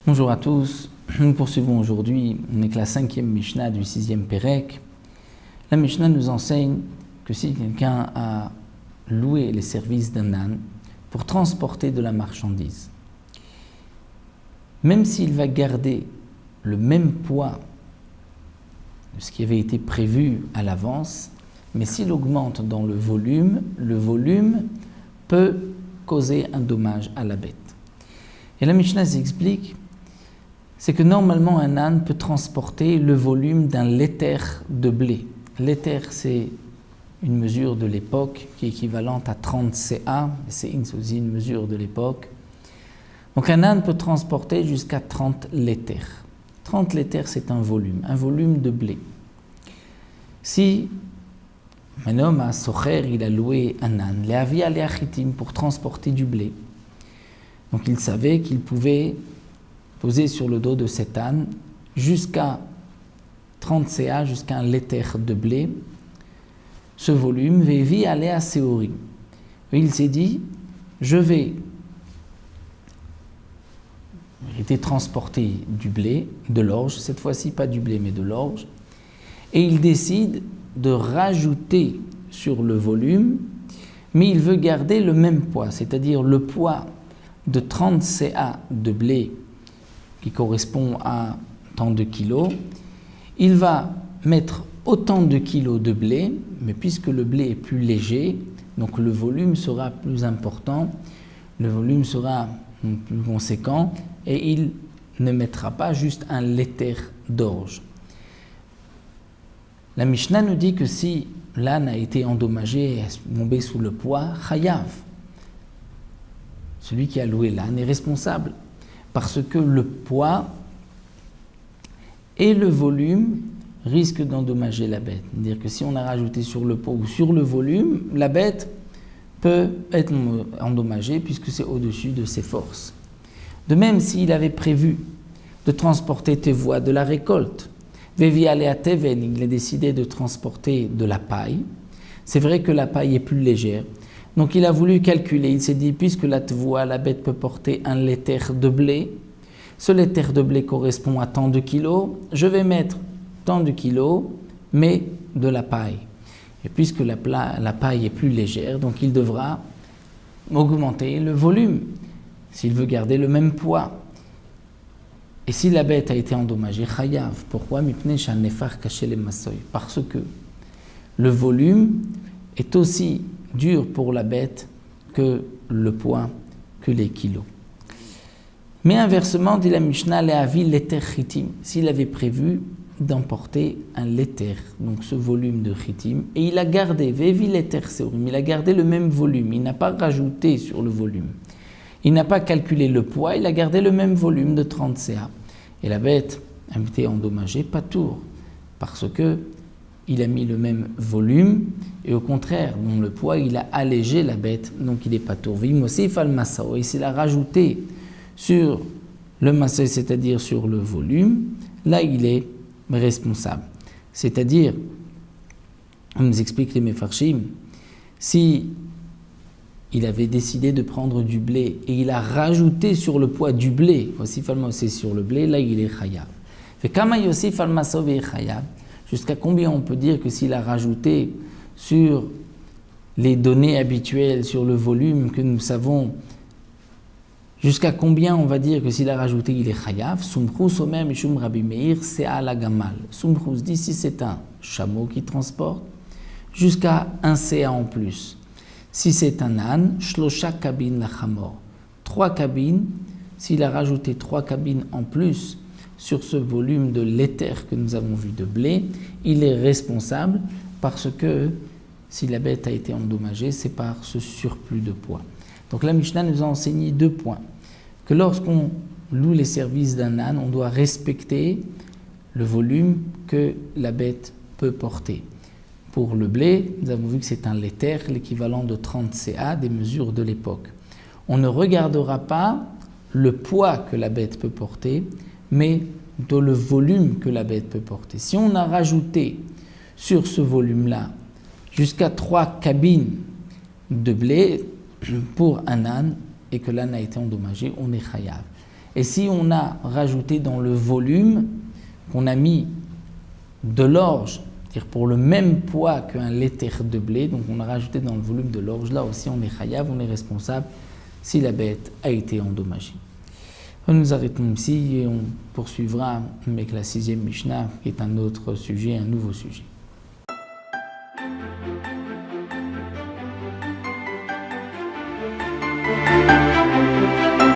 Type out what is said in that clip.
Bonjour à tous, nous poursuivons aujourd'hui avec la 5e Mishnah du 6e Pérec. La Mishnah nous enseigne que si quelqu'un a loué les services d'un âne pour transporter de la marchandise, même s'il va garder le même poids de ce qui avait été prévu à l'avance, mais s'il augmente dans le volume peut causer un dommage à la bête. Et la Mishnah s'explique, c'est que normalement un âne peut transporter le volume d'un léter de blé. Léter, c'est une mesure de l'époque qui est équivalente à 30 CA, c'est aussi une mesure de l'époque. Donc un âne peut transporter jusqu'à 30 léters. 30 léters, c'est un volume de blé. Si un homme à Socher, il a loué un âne, Léavi allait à Chitim pour transporter du blé. Donc il savait qu'il pouvait poser sur le dos de cet âne jusqu'à 30 CA, jusqu'à un léter de blé. Ce volume, Vévi allait à Séorim. Il s'est dit, je vais transporter du blé, de l'orge, cette fois-ci pas du blé mais de l'orge, et il décide de rajouter sur le volume, mais il veut garder le même poids, c'est-à-dire le poids de 30 CA de blé qui correspond à tant de kilos. Il va mettre autant de kilos de blé, mais puisque le blé est plus léger, donc le volume sera plus important, le volume sera plus conséquent, et il ne mettra pas juste un léter d'orge. La Mishnah nous dit que si l'âne a été endommagé et tombé sous le poids, chayav, celui qui a loué l'âne est responsable, parce que le poids et le volume risquent d'endommager la bête. C'est-à-dire que si on a rajouté sur le poids ou sur le volume, la bête peut être endommagée puisque c'est au-dessus de ses forces. De même, s'il avait prévu de transporter tevoa de la récolte, Vevi alea teven, il a décidé de transporter de la paille. C'est vrai que la paille est plus légère. Donc il a voulu calculer, il s'est dit, puisque la tevoa, la bête peut porter un léter de blé, ce léter de blé correspond à tant de kilos, je vais mettre tant de kilos, mais de la paille. Et puisque la paille est plus légère, donc il devra augmenter le volume, s'il veut garder le même poids. Et si la bête a été endommagée, chayav. Pourquoi? Parce que le volume est aussi dur pour la bête que le poids, que les kilos. Mais inversement, dit la Mishnah, Léavi léter chitim, s'il avait prévu d'emporter un léter, donc ce volume de chitim, et il a gardé, Vévi léter séorim, il a gardé le même volume, il n'a pas rajouté sur le volume. Il n'a pas calculé le poids, il a gardé le même volume de 30 CA. Et la bête a été endommagée, pas tour, parce que il a mis le même volume, et au contraire, dans le poids, il a allégé la bête, donc il n'est pas tour. Vimosif al masao, et s'il a rajouté sur le masao, c'est-à-dire sur le volume, là il est responsable. C'est-à-dire, on nous explique les mefarshim, si il avait décidé de prendre du blé et il a rajouté sur le poids du blé, aussi c'est sur le blé, là il est chayav. Fait kama yosif al masov et chayav. Jusqu'à combien on peut dire que s'il a rajouté sur les données habituelles, sur le volume que nous savons, jusqu'à combien on va dire que s'il a rajouté il est chayav? Sumchus omer mishum Rabbi Meir se'a la gamal. Sumchus dit si c'est un chameau qui transporte, jusqu'à un CA en plus. Si c'est un âne, shlosha kabin lachamor. 3 cabines, s'il a rajouté 3 cabines en plus sur ce volume de léter que nous avons vu de blé, il est responsable parce que si la bête a été endommagée, c'est par ce surplus de poids. Donc la Mishnah nous a enseigné 2 points. Que lorsqu'on loue les services d'un âne, on doit respecter le volume que la bête peut porter. Pour le blé, nous avons vu que c'est un léter, l'équivalent de 30 CA, des mesures de l'époque. On ne regardera pas le poids que la bête peut porter, mais de le volume que la bête peut porter. Si on a rajouté sur ce volume-là jusqu'à 3 cabines de blé pour un âne et que l'âne a été endommagé, on est chayav. Et si on a rajouté dans le volume, qu'on a mis de l'orge, c'est-à-dire pour le même poids qu'un liter de blé, donc on a rajouté dans le volume de l'orge, là aussi on est chayav, on est responsable si la bête a été endommagée. Nous nous arrêtons ici et on poursuivra avec la 6e Mishnah, qui est un autre sujet, un nouveau sujet.